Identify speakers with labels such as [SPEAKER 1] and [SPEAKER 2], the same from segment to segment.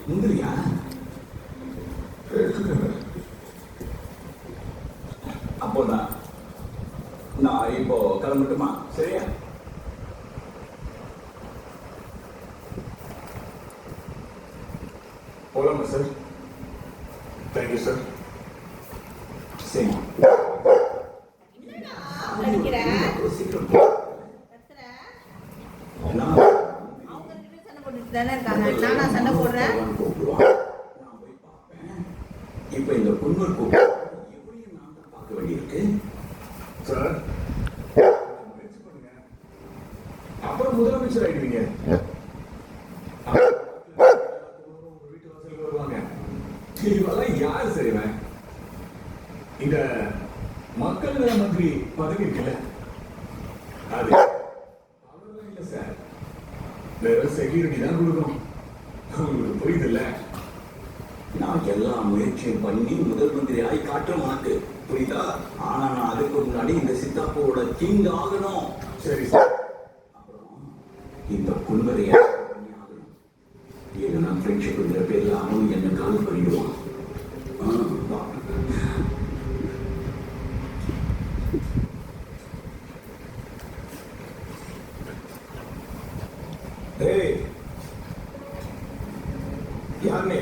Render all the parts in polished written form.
[SPEAKER 1] முந்திரியா அப்போதான் நான் இப்போ கிளம்பட்டுமா? சரியா? போலாமா சார்? Thank you sir. சரி இப்ப இந்த குன்னூர் எப்படியும் நான் தான் பார்க்க வேண்டியிருக்கு சார். அப்புறம் முதலமைச்சர் ஆயிடுவீங்க. வீட்டு வாசலுக்கு வருவாங்க. இதெல்லாம் யார் செய்வேன்? இந்த மக்கள் நல மந்திரி பதவி இருக்குல்ல, அது அவ்வளவுதான் இல்ல சார். வேற செக்யூரிட்டி தான் கொடுக்கணும். உங்களுக்கு புரியுது இல்ல? நான் எல்லா முயற்சியும் பண்ணி முதல் மந்திரி ஆகி காட்டுறேன் உனக்கு, புரியுதா? ஆனா நான் அதுக்கு முன்னாடி இந்த சித்தாப்போட கிங் ஆகணும். சரி சார். அப்புறம் இந்த குன்பரைய ஏன்னா ஃப்ரெண்ட்ஷிப்ங்கிற பேர்ல அவனும் என்ன கால் பண்ணிடுவான். யாருனே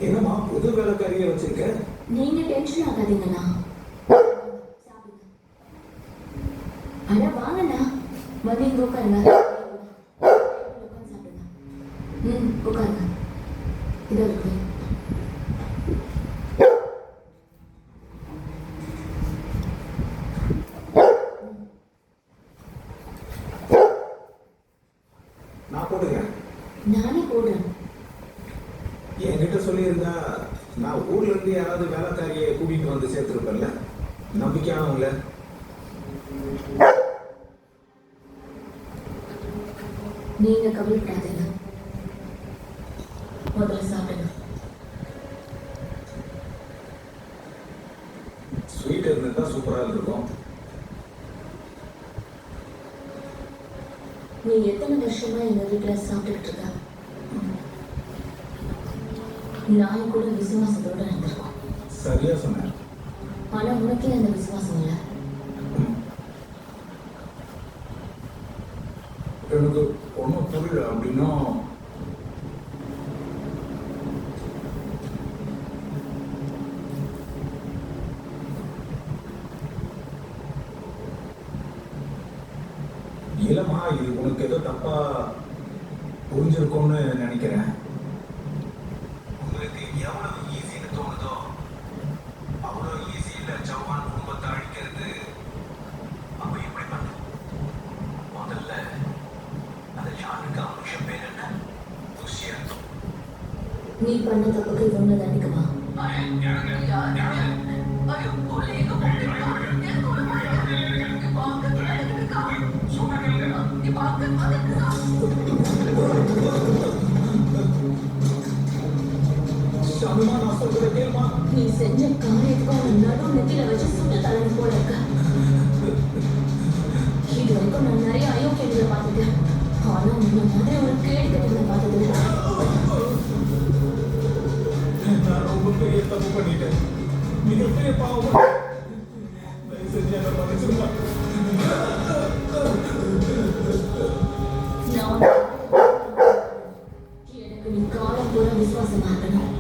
[SPEAKER 1] என்னமா புது வேலைக்காரியை வச்சிருக்க?
[SPEAKER 2] நீங்க டென்ஷன் ஆகாதீங்கண்ணா. அட வாங்கண்ணா, வந்து இங்க உட்காருங்க. உட்காருங்க. இதோ இருக்கு.
[SPEAKER 1] நான் போடுறேன்.
[SPEAKER 2] நானே போடுறேன்.
[SPEAKER 1] என்கிட்ட சொல்லியிருந்தா நான் ஊர்ல இருந்து யாராவது வேலைக்காரியை கூட்டிட்டு வந்து சேர்த்துருப்பேன்ல. நம்பிக்கையானவங்கள.
[SPEAKER 2] நீங்க கவலைப்படாதீங்க. முதல்ல சாப்பிடுங்க.
[SPEAKER 1] ஸ்வீட் இருந்தா சூப்பரா இருக்கும்.
[SPEAKER 2] நீ எத்தனை வருஷமா எங்க வீட்டுல சாப்பிட்டுக்கிட்டு இருக்க? நான் கூட விசுவாசத்தோட இருந்திருக்கோம்.
[SPEAKER 1] சரியா சொன்ன.
[SPEAKER 2] ஆனா உனக்கே அந்த விசுவாசம் இல்ல.
[SPEAKER 1] எனக்கு ஒன்றும் புரியல. அப்படின்னா இல்லம்மா, இது உனக்கு ஏதோ தப்பா புரிஞ்சிருக்கும்னு நினைக்கிறேன். உங்களுக்கு எவ்வளவு ஈஸின்னு தோணுதோ அவ்வளோ ஈஸி இல்லை சௌஹான் குடும்பத்தை அழிக்கிறது. அப்ப எப்படி பண்ண? முதல்ல அந்த ஷானுக்கு அம்சம் பேர் என்ன? துஷ்யந்த்.
[SPEAKER 2] நீ பண்ண தப்புக்கு இவங்க தண்டிக்குமா? நீ செஞ்ச காரியத்துக்கு அவன் நடு நெத்தில வச்சு சுட்டு தலைமை போல இருக்க. இது வரைக்கும் நான் நிறைய அயோக்கியங்களை பார்த்துட்டேன். ஆனா உன்ன மாதிரி ஒரு கேடு கட்டங்களை பார்த்தது.
[SPEAKER 1] நான் ரொம்ப பெரிய தப்பு பண்ணிட்டேன். மிகப்பெரிய பாவம். செஞ்சு என்ன மன்னிச்சிருமா?
[SPEAKER 2] எனக்கு நீ காலம் பூரா விசுவாசமா இருக்கணும்.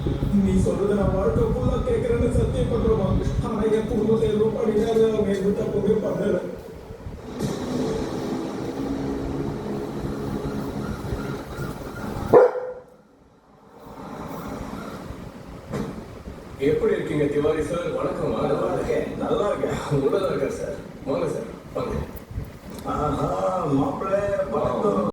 [SPEAKER 1] நீ சொல்றத நான் வாழ்க்கை ஃபுல்லா கேட்கறேன்னு சத்தியம் பண்றோமா? ஆனா என் குடும்பத்தை எதுவும் பண்ணிடாது. அவங்க எதுவும் தப்புமே பண்ணல. எப்படி இருக்கீங்க திவாரி சார்? வணக்கம். நல்லா இருக்கேன். நல்லா இருக்கேன். உள்ளதா இருக்கேன் சார். வாங்க சார், வாங்க. ஆஹா மாப்பிள்ளை, வணக்கம்.